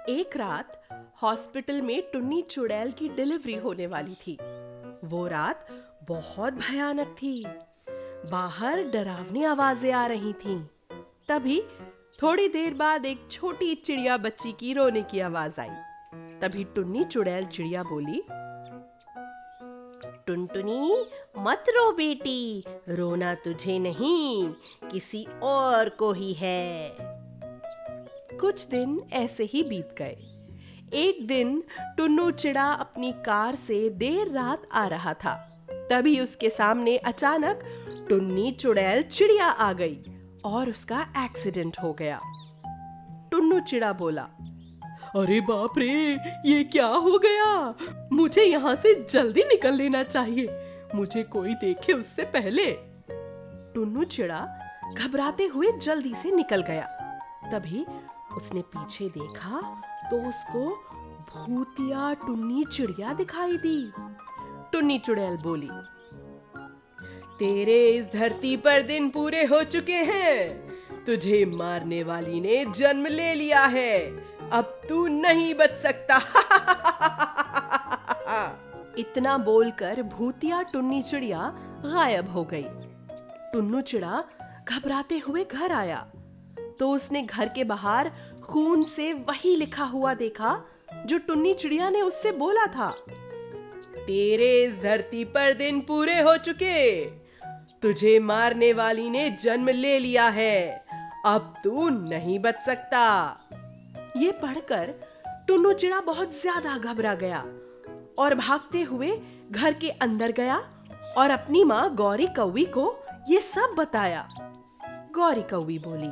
एक रात हॉस्पिटल में टुन्नी चुड़ैल की डिलीवरी होने वाली थी। वो रात बहुत भयानक थी। बाहर डरावनी आवाजें आ रही थीं। तभी थोड़ी देर बाद एक छोटी चिड़िया बच्ची की रोने की आवाज आई। तभी टुन्नी चुड़ैल चिड़िया बोली, टुनटुनी मत रो बेटी, रोना तुझे नहीं किसी और को ही है। कुछ दिन ऐसे ही बीत गए। एक दिन टुन्नू चिड़ा अपनी कार से देर रात आ रहा था। तभी उसके सामने अचानक टुन्नी चुड़ैल चिड़िया आ गई और उसका एक्सीडेंट हो गया। टुन्नू चिड़ा बोला, अरे बाप रे, ये क्या हो गया? मुझे यहाँ से जल्दी निकल लेना चाहिए, मुझे कोई देखे उससे पहले। टुन्नू चिड़ा घबराते हुए जल्दी से निकल गया। तभी उसने पीछे देखा तो उसको भूतिया टुन्नी चिड़िया दिखाई दी। टुन्नी चुड़ैल बोली, तेरे इस धरती पर दिन पूरे हो चुके हैं, तुझे मारने वाली ने जन्म ले लिया है, अब तू नहीं बच सकता। इतना बोलकर भूतिया टुन्नी चिड़िया गायब हो गई। टुन्नू चिड़ा घबराते हुए घर आया तो उसने घर के बाहर खून से वही लिखा हुआ देखा जो टुन्नी चिड़िया ने उससे बोला था। तेरे इस धरती पर दिन पूरे हो चुके, तुझे मारने वाली ने जन्म ले लिया है, अब तू नहीं बच सकता। ये पढ़कर टुन्नू चिड़ा बहुत ज्यादा घबरा गया और भागते हुए घर के अंदर गया और अपनी माँ गौरी कौवी को ये सब बताया। गौरी कौवी बोली,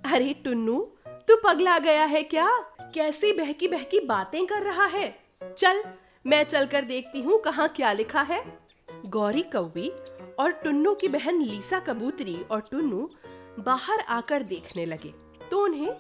अरे टुन्नू, तू पगला गया है क्या? कैसी बहकी बहकी बातें कर रहा है? चल, मैं चलकर देखती हूँ कहाँ क्या लिखा है। गौरी कौवी और टुन्नू की बहन लीसा कबूतरी और टुन्नू बाहर आकर देखने लगे तो उन्हें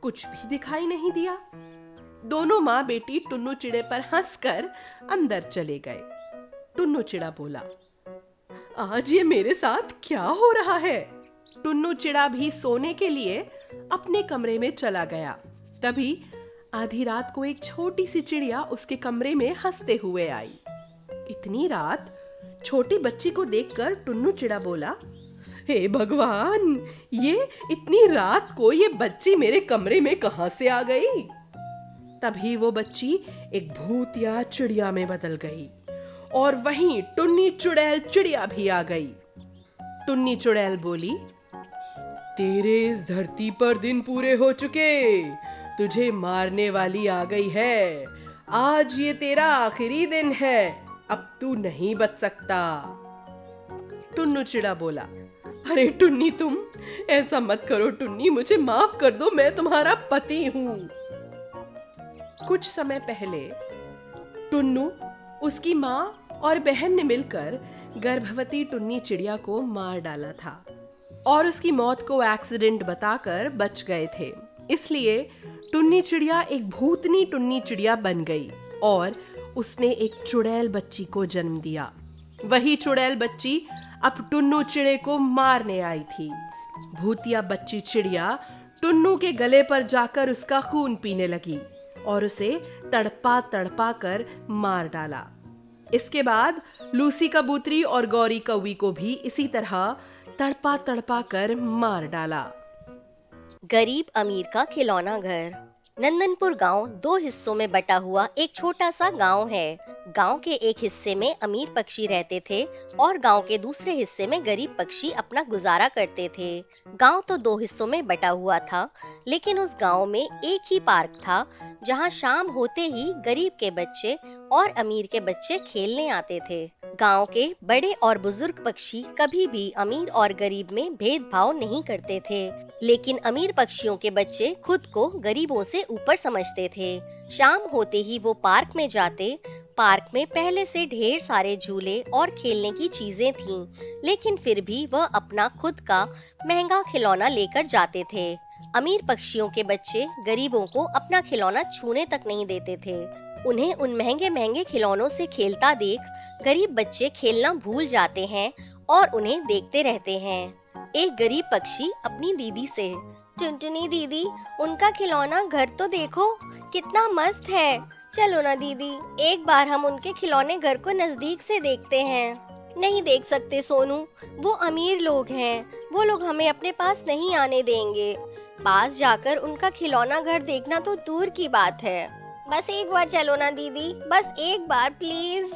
कुछ भी दिखाई नहीं दिया। दोनों माँ बेटी टुन्नू चिड़े पर हंसकर अंदर चले गए। टुन्नू चिड़ा बोला, आज ये मेरे साथ क्या हो रहा है? टुन्नू चिड़ा भी सोने के लिए अपने कमरे में चला गया। तभी आधी रात को एक छोटी सी चिड़िया उसके कमरे में हंसते हुए आई। इतनी रात छोटी बच्ची को देखकर टुन्नू चिड़ा बोला, हे भगवान, ये इतनी रात को ये बच्ची मेरे कमरे में कहां से आ गई? तभी वो बच्ची एक भूतिया चिड़िया में बदल गई और वहीं टुन्नी चुड़ैल चिड़िया भी आ गई। टुन्नी चुड़ैल बोली, तेरे इस धरती पर दिन पूरे हो चुके, तुझे मारने वाली आ गई है, आज ये तेरा आखिरी दिन है, अब तू नहीं बच सकता। टुन्नू चिड़ा बोला, अरे टुन्नी, तुम ऐसा मत करो टुन्नी, मुझे माफ कर दो, मैं तुम्हारा पति हूँ। कुछ समय पहले टुन्नू, उसकी माँ और बहन ने मिलकर गर्भवती टुन्नी चिड़िया को मार डाला था और उसकी मौत को एक्सीडेंट बताकर बच गए थे। इसलिए टुन्नी चिड़िया एक भूतनी टुन्नी चिड़िया बन गई और उसने एक चुड़ैल बच्ची को जन्म दिया। वही चुड़ैल बच्ची अब टुन्नू चिड़े को मारने आई थी। भूतिया बच्ची चिड़िया टुन्नू के गले पर जाकर उसका खून पीने लगी और उसे तड़पा तड़पा कर मार डाला। इसके बाद लूसी कबूतरी और गौरी कौवी को भी इसी तरह तड़पा तड़पा कर मार डाला। गरीब अमीर का खिलौना घर। नंदनपुर गांव दो हिस्सों में बटा हुआ एक छोटा सा गांव है। गांव के एक हिस्से में अमीर पक्षी रहते थे और गांव के दूसरे हिस्से में गरीब पक्षी अपना गुजारा करते थे। गांव तो दो हिस्सों में बटा हुआ था, लेकिन उस गांव में एक ही पार्क था जहां शाम होते ही गरीब के बच्चे और अमीर के बच्चे खेलने आते थे। गांव के बड़े और बुजुर्ग पक्षी कभी भी अमीर और गरीब में भेदभाव नहीं करते थे, लेकिन अमीर पक्षियों के बच्चे खुद को गरीबों से ऊपर समझते थे। शाम होते ही वो पार्क में जाते। पार्क में पहले से ढेर सारे झूले और खेलने की चीजें थीं, लेकिन फिर भी वह अपना खुद का महंगा खिलौना लेकर जाते थे। अमीर पक्षियों के बच्चे गरीबों को अपना खिलौना छूने तक नहीं देते थे। उन्हें उन महंगे महंगे खिलौनों से खेलता देख गरीब बच्चे खेलना भूल जाते हैं और उन्हें देखते रहते हैं। एक गरीब पक्षी अपनी दीदी से, टुनटुनी दीदी, उनका खिलौना घर तो देखो, कितना मस्त है। चलो ना दीदी, एक बार हम उनके खिलौने घर को नजदीक से देखते हैं। नहीं देख सकते सोनू, वो अमीर लोग हैं, वो लोग हमें अपने पास नहीं आने देंगे। पास जाकर उनका खिलौना घर देखना तो दूर की बात है। बस एक बार चलो ना दीदी, बस एक बार प्लीज।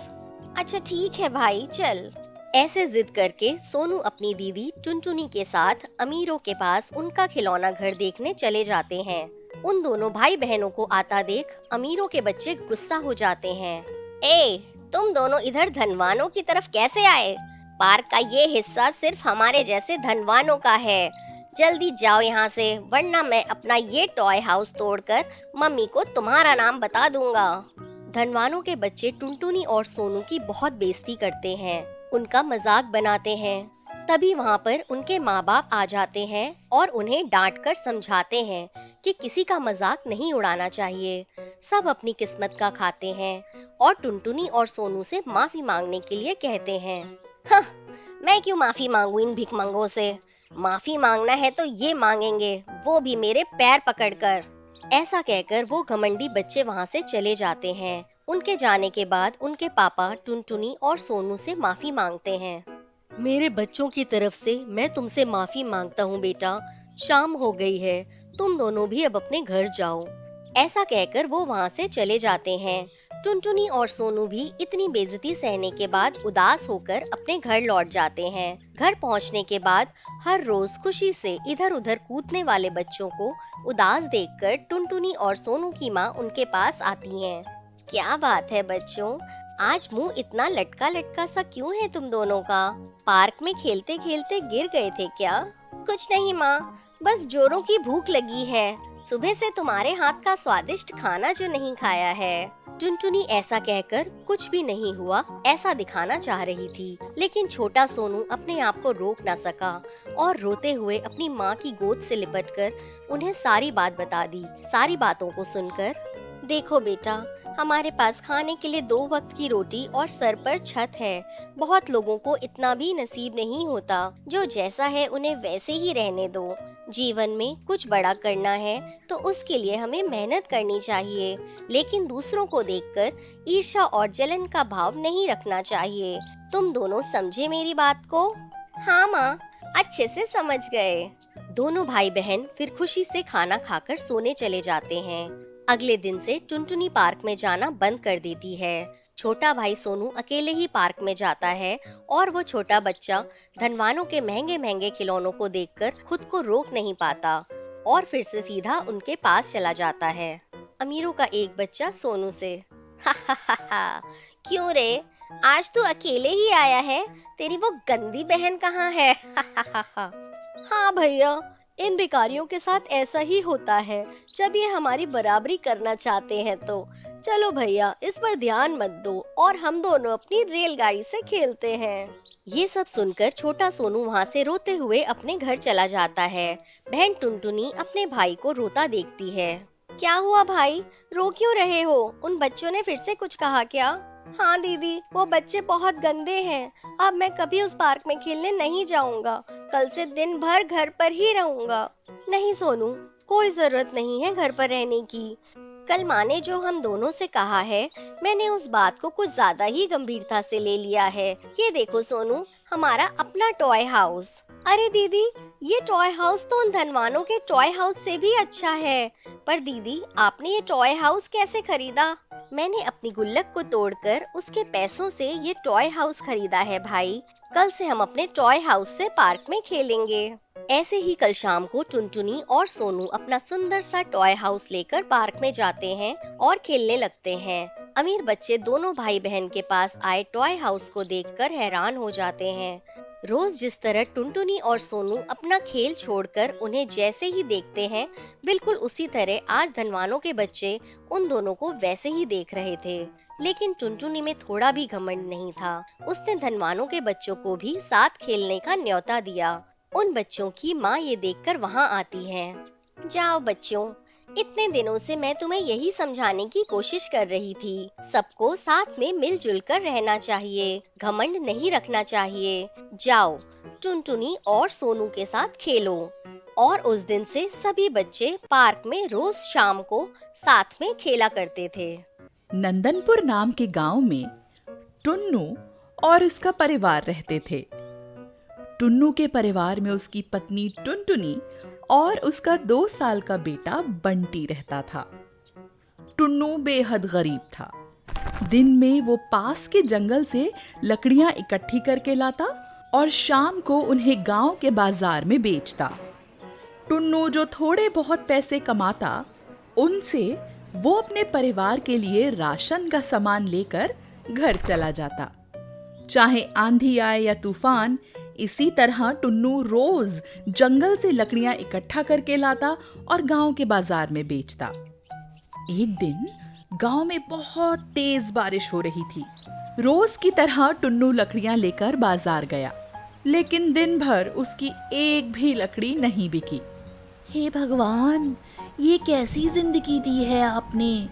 अच्छा ठीक है भाई, चल। ऐसे जिद करके सोनू अपनी दीदी टुनटुनी के साथ अमीरों के पास उनका खिलौना घर देखने चले जाते हैं। उन दोनों भाई बहनों को आता देख अमीरों के बच्चे गुस्सा हो जाते हैं। ए, तुम दोनों इधर धनवानों की तरफ कैसे आए? पार्क का ये हिस्सा सिर्फ हमारे जैसे धनवानों का है। जल्दी जाओ यहाँ से, वरना मैं अपना ये टॉय हाउस तोड़कर मम्मी को तुम्हारा नाम बता दूंगा। धनवानों के बच्चे टुनटुनी और सोनू की बहुत बेइज्जती करते हैं, उनका मजाक बनाते हैं। तभी वहाँ पर उनके माँ बाप आ जाते हैं और उन्हें डांट कर समझाते हैं कि किसी का मजाक नहीं उड़ाना चाहिए। सब अपनी किस्मत का खाते हैं और टुनटुनी और सोनू से माफी मांगने के लिए कहते हैं। हाँ, मैं क्यों माफी मांगू इन भिखमंगों से? माफी मांगना है तो ये मांगेंगे, वो भी मेरे पैर पकड़कर। ऐसा कहकर वो घमंडी बच्चे वहाँ से चले जाते हैं। उनके जाने के बाद उनके पापा टुनटुनी और सोनू से माफी मांगते हैं। मेरे बच्चों की तरफ से मैं तुमसे माफी मांगता हूँ बेटा, शाम हो गई है, तुम दोनों भी अब अपने घर जाओ। ऐसा कहकर वो वहाँ से चले जाते हैं। टुनटुनी और सोनू भी इतनी बेइज्जती सहने के बाद उदास होकर अपने घर लौट जाते हैं। घर पहुँचने के बाद हर रोज खुशी से इधर उधर कूदने वाले बच्चों को उदास देखकर टुनटुनी और सोनू की माँ उनके पास आती हैं। क्या बात है बच्चों, आज मुंह इतना लटका लटका सा क्यों है तुम दोनों का? पार्क में खेलते खेलते गिर गए थे क्या? कुछ नहीं माँ, बस जोरों की भूख लगी है। सुबह से तुम्हारे हाथ का स्वादिष्ट खाना जो नहीं खाया है। टुनटुनी ऐसा कहकर कुछ भी नहीं हुआ ऐसा दिखाना चाह रही थी, लेकिन छोटा सोनू अपने आप को रोक न सका और रोते हुए अपनी माँ की गोद से लिपटकर उन्हें सारी बात बता दी। सारी बातों को सुनकर, देखो बेटा, हमारे पास खाने के लिए 2 वक्त की रोटी और सर पर छत है। बहुत लोगों को इतना भी नसीब नहीं होता। जो जैसा है उन्हें वैसे ही रहने दो। जीवन में कुछ बड़ा करना है तो उसके लिए हमें मेहनत करनी चाहिए, लेकिन दूसरों को देखकर ईर्ष्या और जलन का भाव नहीं रखना चाहिए। तुम दोनों समझे मेरी बात को? हाँ माँ, अच्छे से समझ गए। दोनों भाई बहन फिर खुशी से खाना खाकर सोने चले जाते हैं। अगले दिन से टुनटुनी पार्क में जाना बंद कर देती है। छोटा भाई सोनू अकेले ही पार्क में जाता है और वो छोटा बच्चा धनवानों के महंगे महंगे खिलौनों को देखकर खुद को रोक नहीं पाता और फिर से सीधा उनके पास चला जाता है। अमीरों का एक बच्चा सोनू से, हा हा हा हा, क्यों रे, आज तू अकेले ही आया है? तेरी वो गंदी बहन कहाँ है? हा हा हा हा। हाँ भैया, इन भिखारियों के साथ ऐसा ही होता है जब ये हमारी बराबरी करना चाहते हैं तो। चलो भैया, इस पर ध्यान मत दो और हम दोनों अपनी रेलगाड़ी से खेलते हैं। ये सब सुनकर छोटा सोनू वहाँ से रोते हुए अपने घर चला जाता है। बहन टुनटुनी अपने भाई को रोता देखती है। क्या हुआ भाई, रो क्यों रहे हो? उन बच्चों ने फिर से कुछ कहा क्या? हाँ दीदी, वो बच्चे बहुत गंदे हैं। अब मैं कभी उस पार्क में खेलने नहीं जाऊंगा। कल से दिन भर घर पर ही रहूंगा। नहीं सोनू, कोई जरूरत नहीं है घर पर रहने की। कल माँ ने जो हम दोनों से कहा है, मैंने उस बात को कुछ ज्यादा ही गंभीरता से ले लिया है। ये देखो सोनू, हमारा अपना टॉय हाउस। अरे दीदी, ये टॉय हाउस तो उन धनवानों के टॉय हाउस से भी अच्छा है। पर दीदी, आपने ये टॉय हाउस कैसे खरीदा? मैंने अपनी गुल्लक को तोड़कर उसके पैसों से ये टॉय हाउस खरीदा है भाई। कल से हम अपने टॉय हाउस से पार्क में खेलेंगे। ऐसे ही कल शाम को टुनटुनी और सोनू अपना सुंदर सा टॉय हाउस लेकर पार्क में जाते हैं और खेलने लगते हैं। अमीर बच्चे दोनों भाई बहन के पास आए टॉय हाउस को देखकर हैरान हो जाते हैं। रोज जिस तरह टुनटुनी और सोनू अपना खेल छोड़कर उन्हें जैसे ही देखते हैं, बिल्कुल उसी तरह आज धनवानों के बच्चे उन दोनों को वैसे ही देख रहे थे। लेकिन टुनटुनी में थोड़ा भी घमंड नहीं था। उसने धनवानों के बच्चों को भी साथ खेलने का न्योता दिया। उन बच्चों की माँ ये देखकर वहाँ आती है। जाओ बच्चों, इतने दिनों से मैं तुम्हें यही समझाने की कोशिश कर रही थी। सबको साथ में मिलजुल कर रहना चाहिए, घमंड नहीं रखना चाहिए। जाओ, टुनटुनी और सोनू के साथ खेलो। और उस दिन से सभी बच्चे पार्क में रोज शाम को साथ में खेला करते थे। नंदनपुर नाम के गांव में टुन्नू और उसका परिवार रहते थे। टुन्नू के परिवार में उसकी पत्नी टुनटुनी और उसका 2 साल का बेटा बंटी रहता था। टुन्नू बेहद गरीब था। दिन में वो पास के जंगल से लकड़ियां इकट्ठी करके लाता और शाम को उन्हें गांव के बाजार में बेचता। टुन्नू जो थोड़े बहुत पैसे कमाता, उनसे वो अपने परिवार के लिए राशन का सामान लेकर घर चला जाता। चाहे आंधी आए या तूफान, इसी तरह टुन्नू रोज जंगल से लकड़ियां इकट्ठा करके लाता और गांव के बाजार में बेचता। एक दिन गांव में बहुत तेज बारिश हो रही थी। रोज की तरह टुन्नू लकड़ियां लेकर बाजार गया, लेकिन दिन भर उसकी एक भी लकड़ी नहीं बिकी। हे भगवान, ये कैसी जिंदगी दी है आपने।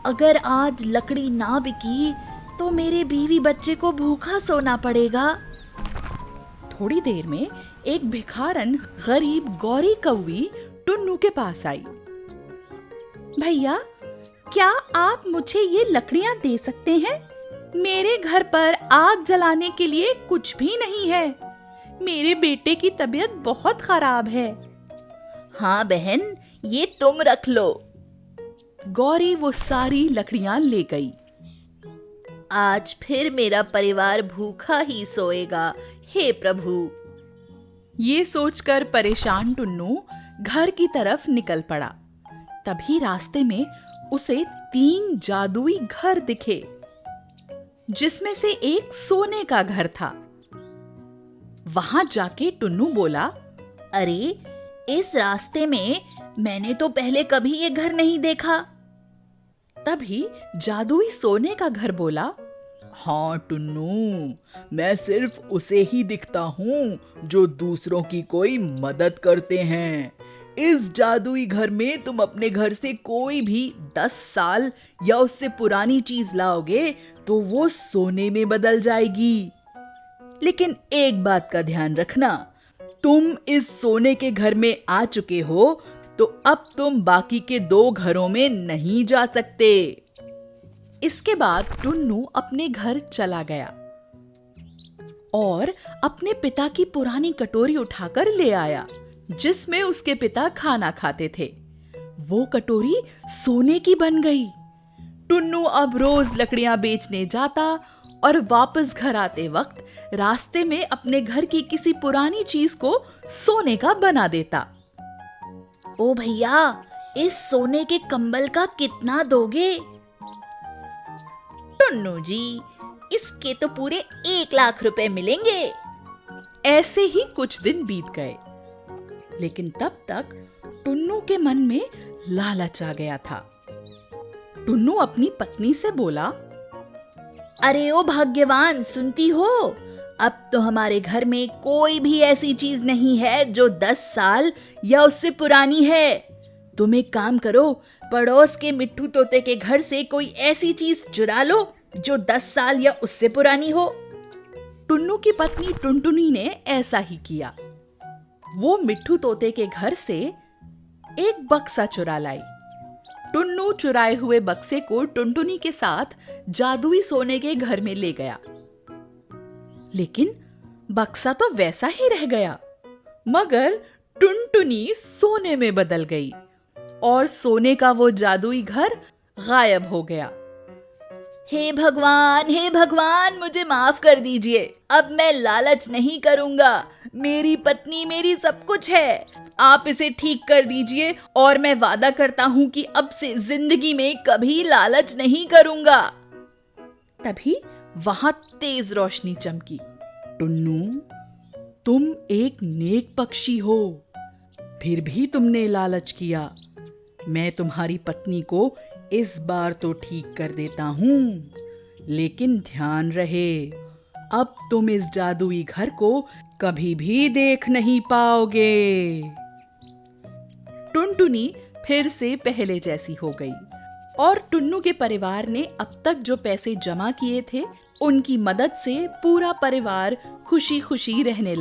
अगर आज लकड़ी ना बिकी तो मेरे बीवी बच्चे को भूखा सोना पड़ेगा। थोड़ी देर में एक भिखारन गरीब गौरी कौवी टुन्नू के पास आई। भैया, क्या आप मुझे ये लकड़ियां दे सकते हैं? मेरे घर पर आग जलाने के लिए कुछ भी नहीं है। मेरे बेटे की तबीयत बहुत खराब है। हाँ बहन, ये तुम रख लो। गौरी वो सारी लकड़ियां ले गई। आज फिर मेरा परिवार भूखा ही सोएगा, हे प्रभु। ये सोचकर परेशान टुन्नू घर की तरफ निकल पड़ा। तभी रास्ते में उसे 3 जादुई घर दिखे, जिसमें से एक सोने का घर था। वहां जाके टुन्नू बोला, अरे, इस रास्ते में मैंने तो पहले कभी ये घर नहीं देखा। तभी जादुई सोने का घर बोला, हाँ टुन्नू, मैं सिर्फ उसे ही दिखता हूँ जो दूसरों की कोई मदद करते हैं। इस जादुई घर में तुम अपने घर से कोई भी 10 साल या उससे पुरानी चीज लाओगे तो वो सोने में बदल जाएगी। लेकिन एक बात का ध्यान रखना, तुम इस सोने के घर में आ चुके हो तो अब तुम बाकी के 2 घरों में नहीं जा सकते। इसके बाद टुन्नू अपने घर चला गया और अपने पिता की पुरानी कटोरी उठाकर ले आया, जिसमें उसके पिता खाना खाते थे। वो कटोरी सोने की बन गई। टुन्नू अब रोज लकड़ियां बेचने जाता और वापस घर आते वक्त रास्ते में अपने घर की किसी पुरानी चीज को सोने का बना देता। ओ भैया, इस सोने के कंबल का कितना दोगे? टुन्नू जी, इसके तो पूरे 1 लाख रुपए मिलेंगे। ऐसे ही कुछ दिन बीत गए, लेकिन तब तक टुन्नू के मन में लालच आ गया था। टुन्नू अपनी पत्नी से बोला, अरे ओ भाग्यवान, सुनती हो? अब तो हमारे घर में कोई भी ऐसी चीज नहीं है जो 10 साल या उससे पुरानी है। तुम एक काम करो, पड़ोस के मिट्ठू तोते के घर से कोई ऐसी चीज चुरा लो जो 10 साल या उससे पुरानी हो। टुन्नू की पत्नी टुनटुनी ने ऐसा ही किया। वो मिट्ठू तोते के घर से एक बक्सा चुरा लाई। टुन्नू चुराए हुए बक्से को टुनटुनी के साथ जादुई सोने के घर में ले गया, लेकिन बक्सा तो वैसा ही रह गया, मगर टुनटुनी सोने में बदल गई और सोने का वो जादुई घर गायब हो गया। हे भगवान, मुझे माफ कर दीजिए। अब मैं लालच नहीं करूंगा। मेरी पत्नी मेरी सब कुछ है। आप इसे ठीक कर दीजिए और मैं वादा करता हूं कि अब से जिंदगी में कभी लालच नहीं करूंगा। तभी वहां तेज रोशनी चमकी। टुन्नू, तुम एक नेक पक्षी हो, फिर भी तुमने लालच किया। मैं तुम्हारी पत्नी को इस बार तो ठीक कर देता हूँ, लेकिन ध्यान रहे, अब तुम इस जादुई घर को कभी भी देख नहीं पाओगे। टुनटुनी फिर से पहले जैसी हो गई और टुन्नू के परिवार ने अब तक जो पैसे जमा किए थे, उनकी मदद से पूरा परिवार खुशी खुशी रहने